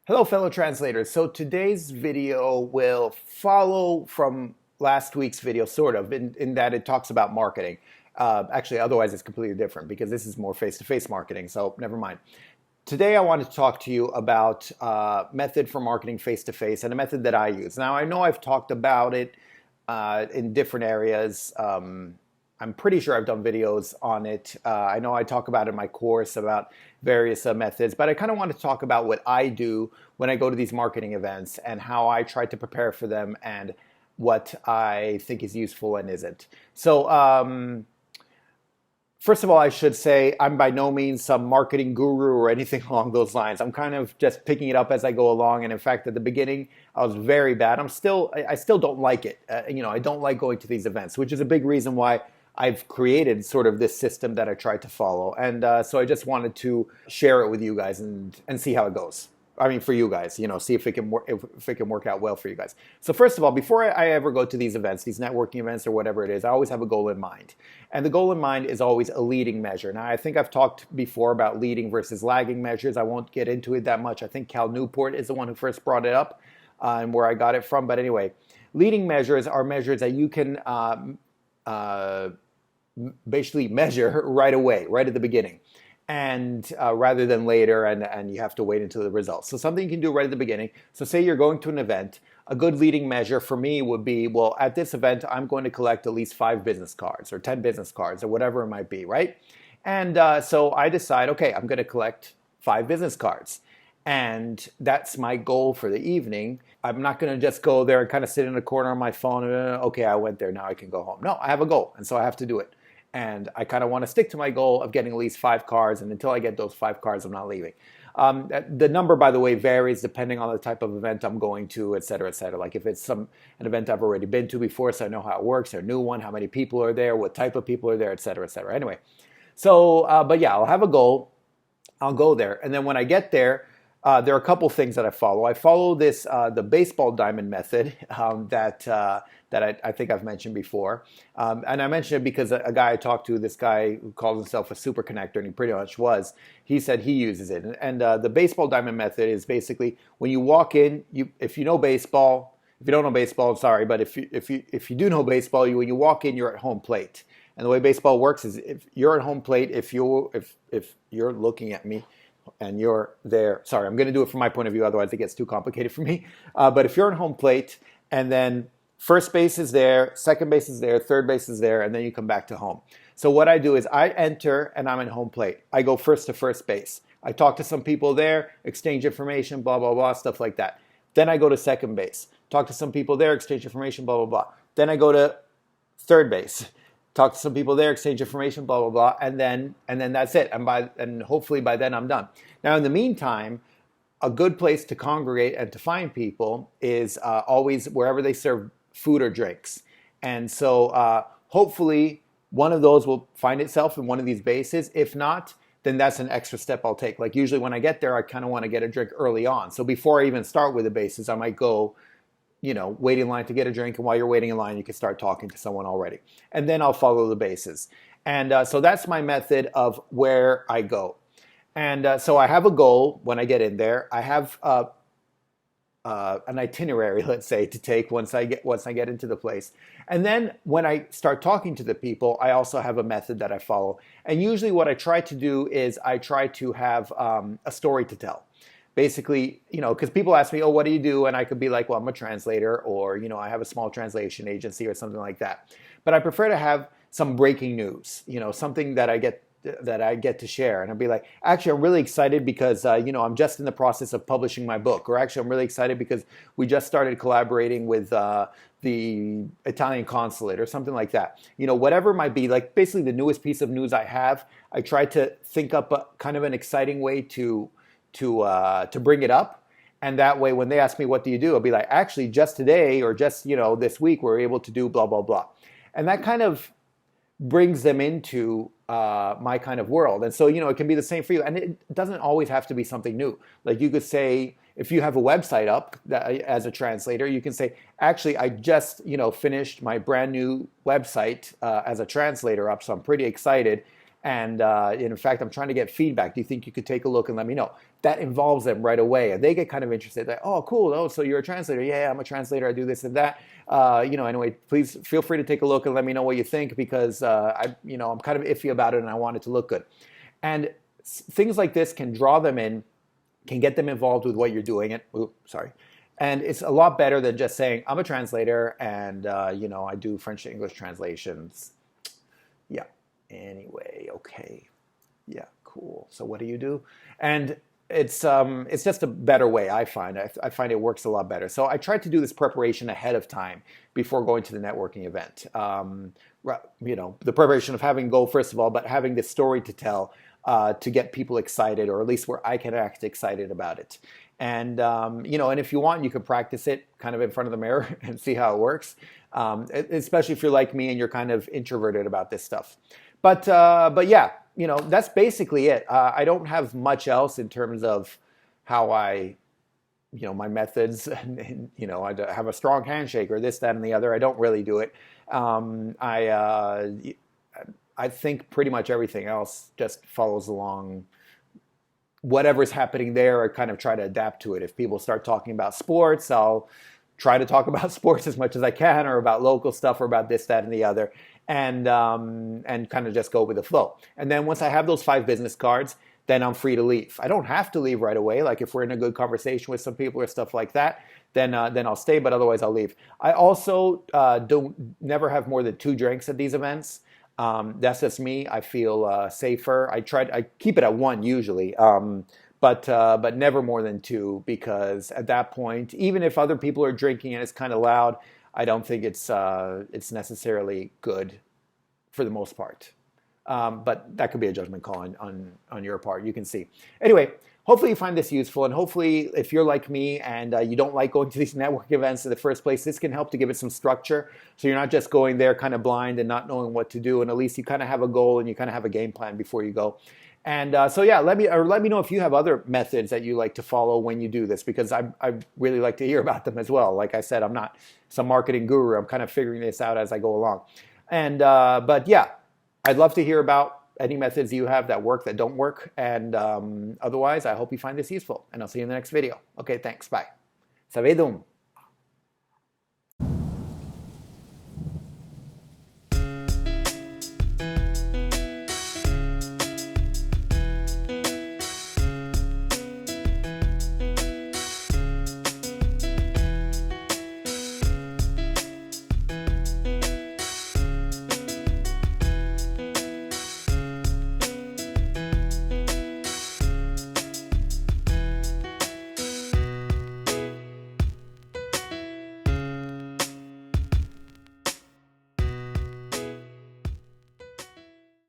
Hello, fellow translators. So today's video will follow from last week's video, sort of, in that it talks about marketing. Actually, otherwise it's completely different because this is more face-to-face marketing, so never mind. Today I want to talk to you about method for marketing face-to-face and a method that I use. Now, I know I've talked about it in different areas. I'm pretty sure I've done videos on it. I know I talk about it in my course about various methods, but I kind of want to talk about what I do when I go to these marketing events and how I try to prepare for them and what I think is useful and isn't. So first of all, I should say I'm by no means some marketing guru or anything along those lines. I'm kind of just picking it up as I go along. And in fact, at the beginning, I was very bad. I still don't like it. I don't like going to these events, which is a big reason why I've created sort of this system that I try to follow. And so I just wanted to share it with you guys and see how it goes. I mean, for you guys, see if it can work out well for you guys. So first of all, before I ever go to these events, these networking events or whatever it is, I always have a goal in mind. And the goal in mind is always a leading measure. Now, I think I've talked before about leading versus lagging measures. I won't get into it that much. I think Cal Newport is the one who first brought it up and where I got it from. But anyway, leading measures are measures that you can basically measure right away, right at the beginning, and rather than later, and you have to wait until the results. So something you can do right at the beginning. So say you're going to an event, a good leading measure for me would be, well, at this event, I'm going to collect at least 5 business cards or 10 business cards or whatever it might be, right? And so I decide, okay, I'm going to collect 5 business cards. And that's my goal for the evening. I'm not going to just go there and kind of sit in a corner on my phone and, okay, I went there, now I can go home. No, I have a goal, and so I have to do it. And I kind of want to stick to my goal of getting at least 5 cards, and until I get those 5 cards, I'm not leaving. The number, by the way, varies depending on the type of event I'm going to, et cetera, et cetera. Like if it's an event I've already been to before, so I know how it works, or a new one, how many people are there, what type of people are there, et cetera, et cetera. Anyway, so, but yeah, I'll have a goal. I'll go there. And then when I get there, there are a couple things that I follow. I follow this, the baseball diamond method that I think I've mentioned before. And I mentioned it because a guy I talked to, this guy who calls himself a super connector, and he pretty much was, he said he uses it. And the baseball diamond method is basically when you walk in, if you know baseball, if you don't know baseball, I'm sorry, but if you do know baseball, when you walk in, you're at home plate. And the way baseball works is if you're at home plate, if you're looking at me, and you're there, sorry, I'm going to do it from my point of view, otherwise it gets too complicated for me. But if you're on home plate, and then first base is there, second base is there, third base is there, and then you come back to home. So what I do is I enter, and I'm in home plate. I go first to first base. I talk to some people there, exchange information, blah, blah, blah, stuff like that. Then I go to second base. Talk to some people there, exchange information, blah, blah, blah. Then I go to third base. Talk to some people there, exchange information, blah, blah, blah, and then that's it. And hopefully by then I'm done. Now, in the meantime, a good place to congregate and to find people is always wherever they serve food or drinks. And so hopefully one of those will find itself in one of these bases. If not, then that's an extra step I'll take. Like usually when I get there, I kind of want to get a drink early on. So before I even start with the bases, I might go wait in line to get a drink, and while you're waiting in line, you can start talking to someone already. And then I'll follow the bases. And so that's my method of where I go. And so I have a goal when I get in there. I have an itinerary, let's say, to take once I get into the place. And then when I start talking to the people, I also have a method that I follow. And usually what I try to do is I try to have a story to tell. Basically, because people ask me, oh, what do you do? And I could be like, well, I'm a translator, or, I have a small translation agency or something like that. But I prefer to have some breaking news, something that I get to share. And I'll be like, actually, I'm really excited because, I'm just in the process of publishing my book. Or actually, I'm really excited because we just started collaborating with the Italian consulate or something like that. Whatever it might be, like basically the newest piece of news I have, I try to think up a kind of an exciting way to bring it up. And that way, when they ask me, what do you do? I'll be like, actually, just today or just, this week, we're able to do blah, blah, blah. And that kind of brings them into my kind of world. And so, it can be the same for you. And it doesn't always have to be something new. Like you could say, if you have a website up as a translator, you can say, actually, I just, finished my brand new website as a translator up, so I'm pretty excited. And in fact, I'm trying to get feedback. Do you think you could take a look and let me know? That involves them right away. And they get kind of interested. Like, oh, cool. Oh, so you're a translator. Yeah, I'm a translator. I do this and that. Anyway, please feel free to take a look and let me know what you think, because I'm kind of iffy about it and I want it to look good. And things like this can draw them in, can get them involved with what you're doing. And it's a lot better than just saying, I'm a translator and, I do French to English translations. Yeah. Anyway, okay. Yeah, cool. So what do you do? And it's just a better way, I find. I find it works a lot better. So I tried to do this preparation ahead of time before going to the networking event. The preparation of having a goal, first of all, but having this story to tell to get people excited, or at least where I can act excited about it. And, and if you want, you can practice it kind of in front of the mirror and see how it works, especially if you're like me and you're kind of introverted about this stuff. But yeah, that's basically it. I don't have much else in terms of how my methods, and I have a strong handshake or this, that, and the other. I don't really do it. I think pretty much everything else just follows along. Whatever's happening there, I kind of try to adapt to it. If people start talking about sports, I'll try to talk about sports as much as I can, or about local stuff, or about this, that, and the other, and kind of just go with the flow. And then once I have those 5 business cards, then I'm free to leave. I don't have to leave right away. Like if we're in a good conversation with some people or stuff like that, then I'll stay, but otherwise I'll leave. I also never have more than 2 drinks at these events. That's just me. I feel safer. I keep it at 1 usually, but never more than 2, because at that point, even if other people are drinking and it's kind of loud, I don't think it's necessarily good for the most part. But that could be a judgment call on your part. You can see. Anyway, hopefully you find this useful, and hopefully if you're like me and you don't like going to these network events in the first place, this can help to give it some structure, so you're not just going there kind of blind and not knowing what to do, and at least you kind of have a goal and you kind of have a game plan before you go. And so yeah, let me know if you have other methods that you like to follow when you do this, because I really like to hear about them as well. Like I said, I'm not some marketing guru. I'm kind of figuring this out as I go along. And but yeah, I'd love to hear about any methods you have that work, that don't work. And otherwise, I hope you find this useful. And I'll see you in the next video. Okay, thanks. Bye. Savedum.